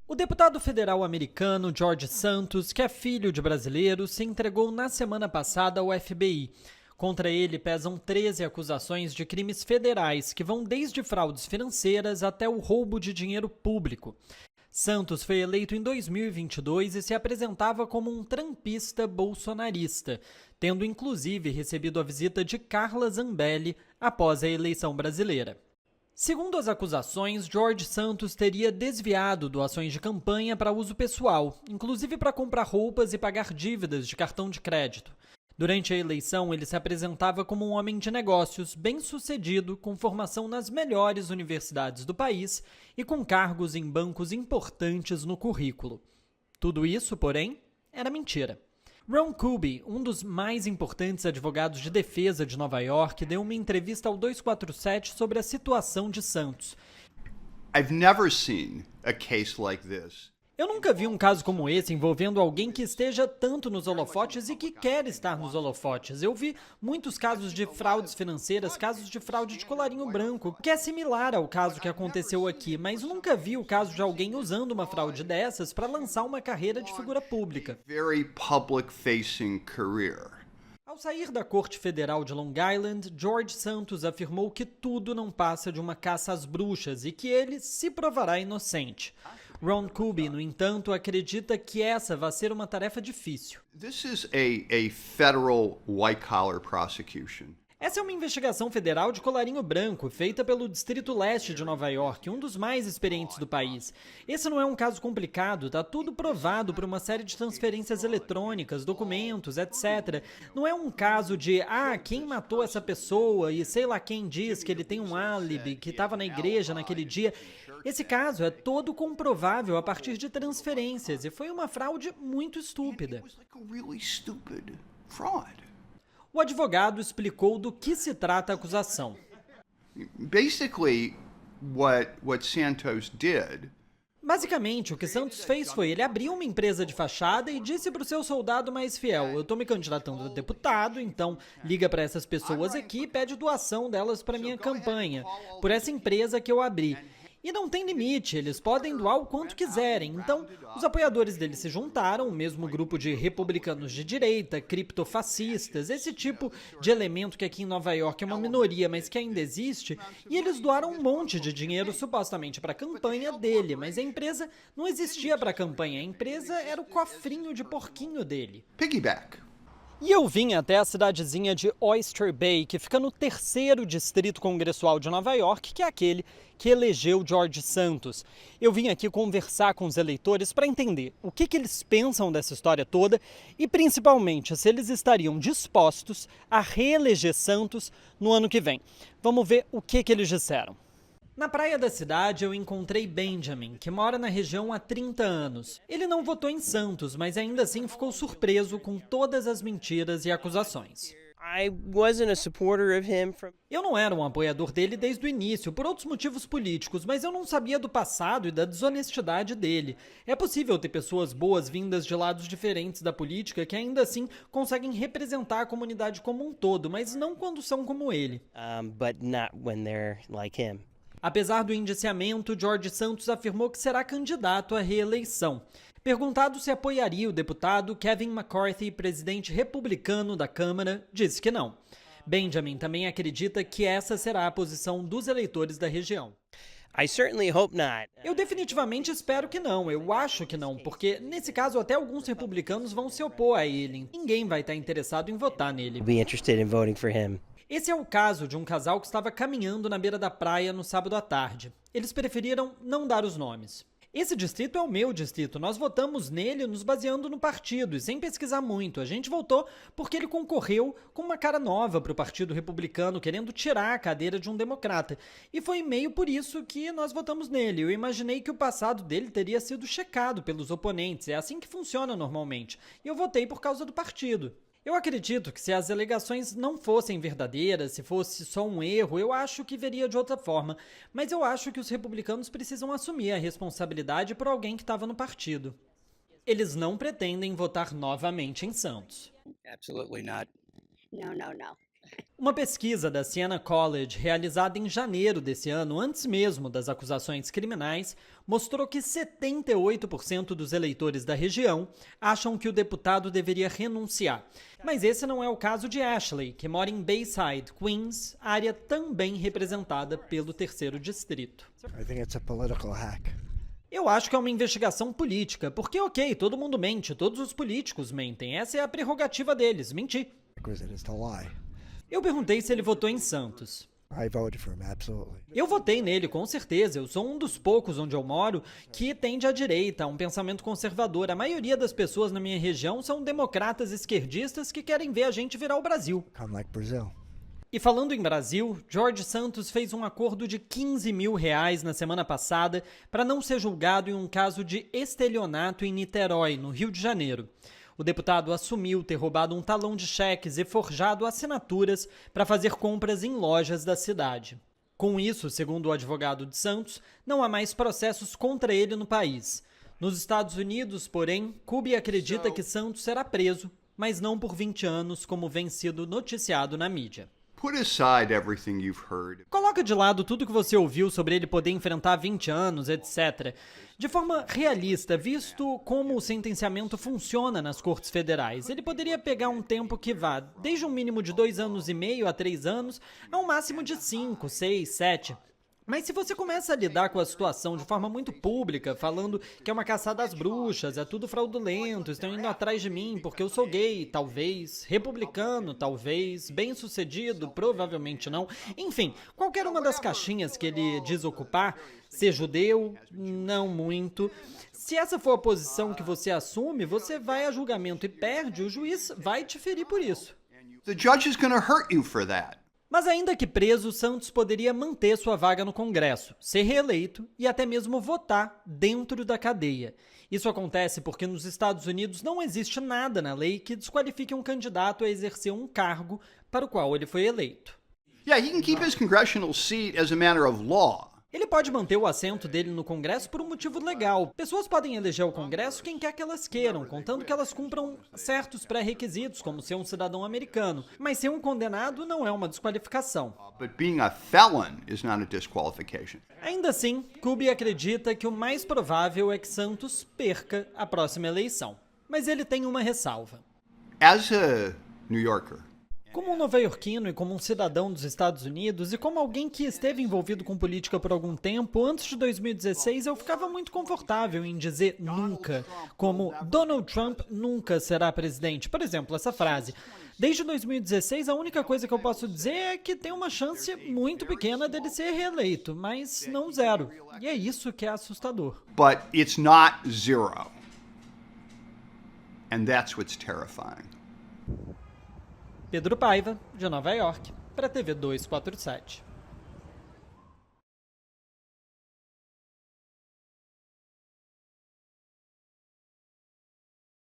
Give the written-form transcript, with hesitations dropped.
O deputado federal americano George Santos, que é filho de brasileiros, se entregou na semana passada ao FBI. Contra ele pesam 13 acusações de crimes federais, que vão desde fraudes financeiras até o roubo de dinheiro público. Santos foi eleito em 2022 e se apresentava como um trampista bolsonarista, tendo inclusive recebido a visita de Carla Zambelli após a eleição brasileira. Segundo as acusações, George Santos teria desviado doações de campanha para uso pessoal, inclusive para comprar roupas e pagar dívidas de cartão de crédito. Durante a eleição, ele se apresentava como um homem de negócios bem-sucedido, com formação nas melhores universidades do país e com cargos em bancos importantes no currículo. Tudo isso, porém, era mentira. Ron Kuby, um dos mais importantes advogados de defesa de Nova York, deu uma entrevista ao 247 sobre a situação de Santos. I've never seen a case like this. Eu nunca vi um caso como esse envolvendo alguém que esteja tanto nos holofotes e que quer estar nos holofotes. Eu vi muitos casos de fraudes financeiras, casos de fraude de colarinho branco, que é similar ao caso que aconteceu aqui, mas nunca vi o caso de alguém usando uma fraude dessas para lançar uma carreira de figura pública. Very public-facing career. Ao sair da Corte Federal de Long Island, George Santos afirmou que tudo não passa de uma caça às bruxas e que ele se provará inocente. Ron Kuby, no entanto, acredita que essa vai ser uma tarefa difícil. This is a federal white-collar prosecution. Essa é uma investigação federal de colarinho branco, feita pelo Distrito Leste de Nova York, um dos mais experientes do país. Esse não é um caso complicado, tá tudo provado por uma série de transferências eletrônicas, documentos, etc. Não é um caso de, quem matou essa pessoa e sei lá quem diz que ele tem um álibi, que estava na igreja naquele dia. Esse caso é todo comprovável a partir de transferências e foi uma fraude muito estúpida. It was like a really stupid fraud. O advogado explicou do que se trata a acusação. Basically, what Santos did. Basicamente, o que Santos fez foi, ele abriu uma empresa de fachada e disse para o seu soldado mais fiel, eu estou me candidatando a deputado, então liga para essas pessoas aqui e pede doação delas para minha campanha, por essa empresa que eu abri. E não tem limite, eles podem doar o quanto quiserem. Então, os apoiadores dele se juntaram, o mesmo grupo de republicanos de direita, criptofascistas, esse tipo de elemento que aqui em Nova York é uma minoria, mas que ainda existe, e eles doaram um monte de dinheiro supostamente para a campanha dele, mas a empresa não existia para a campanha, a empresa era o cofrinho de porquinho dele. Piggyback. E eu vim até a cidadezinha de Oyster Bay, que fica no 3º distrito congressual de Nova York, que é aquele que elegeu George Santos. Eu vim aqui conversar com os eleitores para entender o que eles pensam dessa história toda e, principalmente, se eles estariam dispostos a reeleger Santos no ano que vem. Vamos ver o que eles disseram. Na praia da cidade, eu encontrei Benjamin, que mora na região há 30 anos. Ele não votou em Santos, mas ainda assim ficou surpreso com todas as mentiras e acusações. Eu não era um apoiador dele desde o início, por outros motivos políticos, mas eu não sabia do passado e da desonestidade dele. É possível ter pessoas boas vindas de lados diferentes da política que ainda assim conseguem representar a comunidade como um todo, mas não quando são como ele. But not when they're like him. Apesar do indiciamento, George Santos afirmou que será candidato à reeleição. Perguntado se apoiaria o deputado, Kevin McCarthy, presidente republicano da Câmara, disse que não. Benjamin também acredita que essa será a posição dos eleitores da região. I certainly hope not. Eu definitivamente espero que não, eu acho que não, porque nesse caso até alguns republicanos vão se opor a ele. Ninguém vai estar interessado em votar nele. Be interested in voting for him. Esse é o caso de um casal que estava caminhando na beira da praia no sábado à tarde. Eles preferiram não dar os nomes. Esse distrito é o meu distrito, nós votamos nele nos baseando no partido e sem pesquisar muito. A gente votou porque ele concorreu com uma cara nova para o Partido Republicano, querendo tirar a cadeira de um democrata. E foi meio por isso que nós votamos nele. Eu imaginei que o passado dele teria sido checado pelos oponentes, é assim que funciona normalmente. E eu votei por causa do partido. Eu acredito que se as alegações não fossem verdadeiras, se fosse só um erro, eu acho que veria de outra forma. Mas eu acho que os republicanos precisam assumir a responsabilidade por alguém que estava no partido. Eles não pretendem votar novamente em Santos. Absolutely not. No, no, no. Uma pesquisa da Siena College, realizada em janeiro desse ano, antes mesmo das acusações criminais, mostrou que 78% dos eleitores da região acham que o deputado deveria renunciar. Mas esse não é o caso de Ashley, que mora em Bayside, Queens, área também representada pelo 3º distrito. I think it's a political hack. Eu acho que é uma investigação política, porque ok, todo mundo mente, todos os políticos mentem, essa é a prerrogativa deles, mentir. Because it is to lie. Eu perguntei se ele votou em Santos. I voted for him, absolutely. Eu votei nele, com certeza. Eu sou um dos poucos onde eu moro que tende à direita, a um pensamento conservador. A maioria das pessoas na minha região são democratas esquerdistas que querem ver a gente virar o Brasil. Kind of like Brazil. E falando em Brasil, George Santos fez um acordo de R$15 mil na semana passada para não ser julgado em um caso de estelionato em Niterói, no Rio de Janeiro. O deputado assumiu ter roubado um talão de cheques e forjado assinaturas para fazer compras em lojas da cidade. Com isso, segundo o advogado de Santos, não há mais processos contra ele no país. Nos Estados Unidos, porém, Kubi acredita que Santos será preso, mas não por 20 anos, como vem sido noticiado na mídia. Put aside everything you've heard. Coloca de lado tudo que você ouviu sobre ele poder enfrentar 20 anos, etc. De forma realista, visto como o sentenciamento funciona nas cortes federais, ele poderia pegar um tempo que vá desde um mínimo de 2 anos e meio a 3 anos, a um máximo de 5, 6, 7. Mas se você começa a lidar com a situação de forma muito pública, falando que é uma caçada às bruxas, é tudo fraudulento, estão indo atrás de mim porque eu sou gay, talvez, republicano, talvez, bem-sucedido, provavelmente não, enfim, qualquer uma das caixinhas que ele diz ocupar, ser judeu, não muito. Se essa for a posição que você assume, você vai a julgamento e perde, o juiz vai te ferir por isso. The judge is going to hurt you for that. Mas ainda que preso, Santos poderia manter sua vaga no Congresso, ser reeleito e até mesmo votar dentro da cadeia. Isso acontece porque nos Estados Unidos não existe nada na lei que desqualifique um candidato a exercer um cargo para o qual ele foi eleito. Yeah, he can keep his congressional seat as a matter of law. Ele pode manter o assento dele no Congresso por um motivo legal. Pessoas podem eleger ao Congresso quem quer que elas queiram, contanto que elas cumpram certos pré-requisitos, como ser um cidadão americano. Mas ser um condenado não é uma desqualificação. But being a felon is not a disqualification. Ainda assim, Kubi acredita que o mais provável é que Santos perca a próxima eleição. Mas ele tem uma ressalva. As a New Yorker, Como um nova-iorquino e como um cidadão dos Estados Unidos e como alguém que esteve envolvido com política por algum tempo, antes de 2016 eu ficava muito confortável em dizer nunca, como Donald Trump nunca será presidente. Por exemplo, essa frase. Desde 2016 a única coisa que eu posso dizer é que tem uma chance muito pequena dele ser reeleito, mas não zero. E é isso que é assustador. but it's not zero. And that's what's terrifying. Pedro Paiva, de Nova York, para a TV 247.